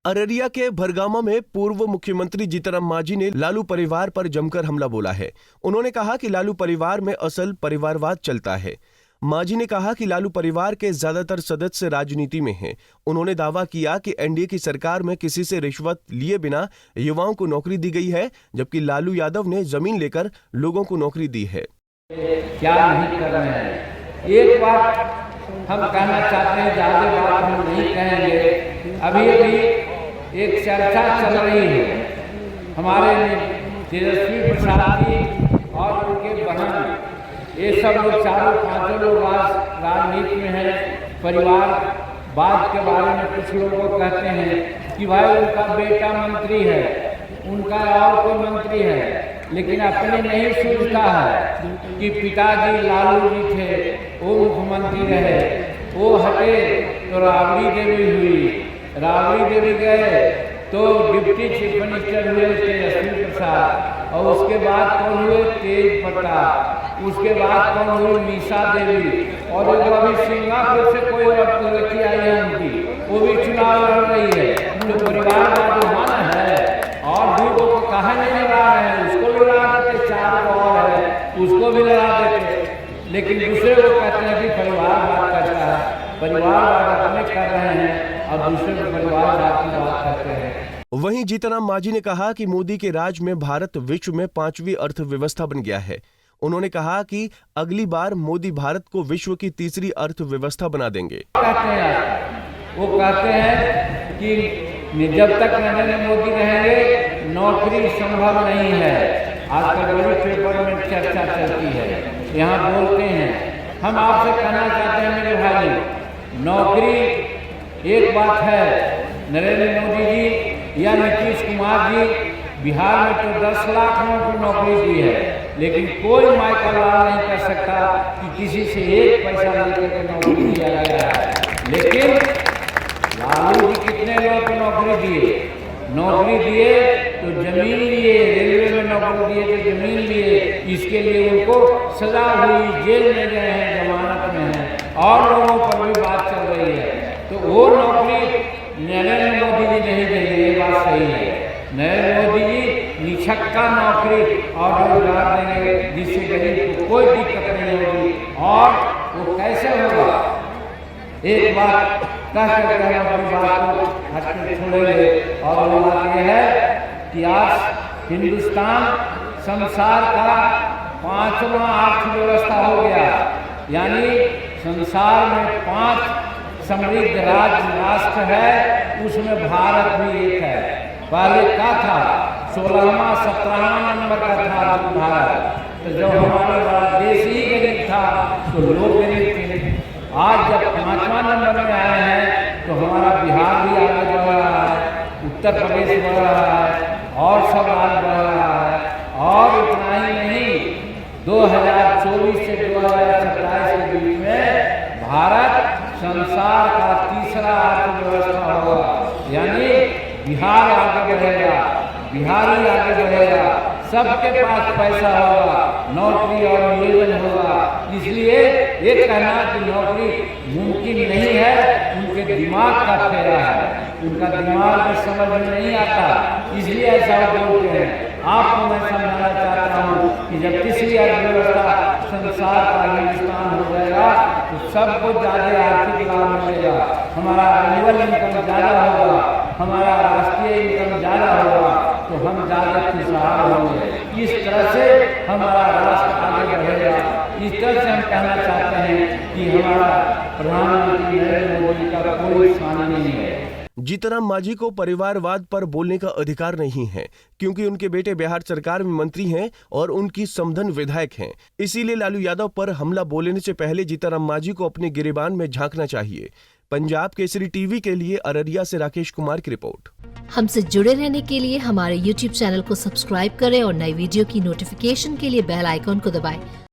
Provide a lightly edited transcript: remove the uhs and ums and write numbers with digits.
अररिया के भरगामा में पूर्व मुख्यमंत्री जीतनराम मांझी ने लालू परिवार पर जमकर हमला बोला है। उन्होंने कहा कि लालू परिवार में असल परिवारवाद चलता है। मांझी ने कहा कि लालू परिवार के ज्यादातर सदस्य राजनीति में हैं। उन्होंने दावा किया कि एनडीए की सरकार में किसी से रिश्वत लिए बिना युवाओं को नौकरी दी गई है, जबकि लालू यादव ने जमीन लेकर लोगों को नौकरी दी है। क्या नहीं कर रहे हैं, एक बात हम कहना चाहते हैं, ज्यादा बात हम नहीं कहेंगे। अभी एक चर्चा चल रही है हमारे तेजस्वी प्रसाद जी और उनके बहन, ये सब लोग चारों पांचों लोग आज राजनीति में हैं। परिवारवाद के बारे में कुछ लोग कहते हैं कि भाई उनका बेटा मंत्री है, उनका और कोई मंत्री है, लेकिन अपने नहीं सोचता है कि पिताजी लालू जी थे, वो मुख्यमंत्री रहे, वो हटे तो राबड़ी देवी हुई, राबड़ी देवी गए तो डिप्टी चीफ मिनिस्टर हुए तेजस्वी प्रसाद, और उसके बाद कौन हुए तेज प्रताप, उसके बाद कौन हुई मीसा देवी, और अभी सिंगापुर से कोई और लड़की आई है उनकी, वो भी चुनाव लड़ रही है। तो परिवार का जो मन है और दूसरों को कहा नहीं लगा रहे हैं, उसको भी लगा देते, चार को और है उसको भी लगा देते, लेकिन दूसरे को कहते हैं कि परिवारवाद करता है। परिवारवाद अपने कर रहे हैं और दूसरे को परिवारवाद की बात करते हैं। वहीं जीतनराम मांझी ने कहा कि मोदी के राज में भारत विश्व में 5वीं अर्थव्यवस्था बन गया है। उन्होंने कहा कि अगली बार मोदी भारत को विश्व की 3री अर्थव्यवस्था बना देंगे। वो कहते हैं कि जब तक नरेंद्र मोदी रहेंगे नौकरी संभव नहीं है। आजकल बड़ी पेपर में चर्चा चलती है, यहाँ बोलते हैं। हम आपसे कहना चाहते हैं मेरे भाई, नौकरी एक बात है, नरेंद्र मोदी जी या नीतीश कुमार जी बिहार में तो 10 लाख लोगों को नौकरी दी है, लेकिन कोई माइकल लाल नहीं कर सकता कि किसी से एक पैसा लेकर नौकरी दिया गया है। लेकिन लालू जी कितने लोगों को नौकरी दिए? नौकरी दिए तो जमीन लिए, रेलवे में नौकरी दिए तो जमीन लिए, इसके लिए उनको सजा हुई, जेल में गए हैं, जमानत में हैं, और लोगों पर भी बात चल रही है। तो वो नौकरी नरेंद्र मोदी जी नहीं देंगे, ये बात सही है। नरेंद्र मोदी जी निछक्का नौकरी और रोजगार देंगे, जिससे गरीब को कोई दिक्कत नहीं होगी। और वो कैसे होगा, एक बात कह कर अपनी बात को हटके छोड़ेंगे, और वो बात यह है कि आज हिंदुस्तान संसार का 5वां अर्थव्यवस्था हो गया, यानी संसार में 5 समृद्ध राष्ट्र है, उसमें भारत भी एक है। पहले क्या था? 16वां 17वां नंबर का था भारत। तो जब हमारा देश ही गरीब था तो लोग गरीब थे। आज जब 5वां नंबर में आए हैं तो हमारा बिहार भी आगे बढ़ रहा है, उत्तर प्रदेश बढ़ रहा है, और सब आगे बढ़ रहा है। और इतना ही नहीं, 2024 से 2027 के बीच में भारत संसार का 3रा अर्थव्यवस्था होगा, यानी बिहार आगे बढ़ेगा, बिहारी आगे बढ़ेगा, सबके पास पैसा होगा, नौकरी और नियोजन होगा। इसलिए ये कहना कि नौकरी मुमकिन नहीं है, उनके दिमाग का फेरा है, उनका दिमाग में समझ में नहीं आता, इसलिए ऐसा बोलते हैं। आपको मैं समझाना चाहता हूँ कि जब 3री अर्थव्यवस्था संसार का हिंदुस्तान हो जाएगा तो सबको ज़्यादा आर्थिक लाभ मिलेगा, हमारा एनुअल इनकम ज़्यादा होगा, हमारा राष्ट्रीय इनकम ज़्यादा होगा, तो हम ज़्यादा खुशहाल होंगे। इस तरह से हमारा राष्ट्र आगे बढ़ेगा। इस तरह से हम कहना चाहते हैं कि हमारा प्रधानमंत्री नरेंद्र मोदी का कोई स्थान नहीं है। जीतनराम मांझी को परिवारवाद पर बोलने का अधिकार नहीं है, क्योंकि उनके बेटे बिहार सरकार में मंत्री हैं और उनकी समधन विधायक हैं। इसीलिए लालू यादव पर हमला बोलने से पहले जीतनराम मांझी को अपने गिरेबान में झांकना चाहिए। पंजाब केसरी टीवी के लिए अररिया से राकेश कुमार की रिपोर्ट। हमसे जुड़े रहने के लिए हमारे YouTube चैनल को सब्सक्राइब करें और नई वीडियो की नोटिफिकेशन के लिए बेल आइकॉन को दबाएं।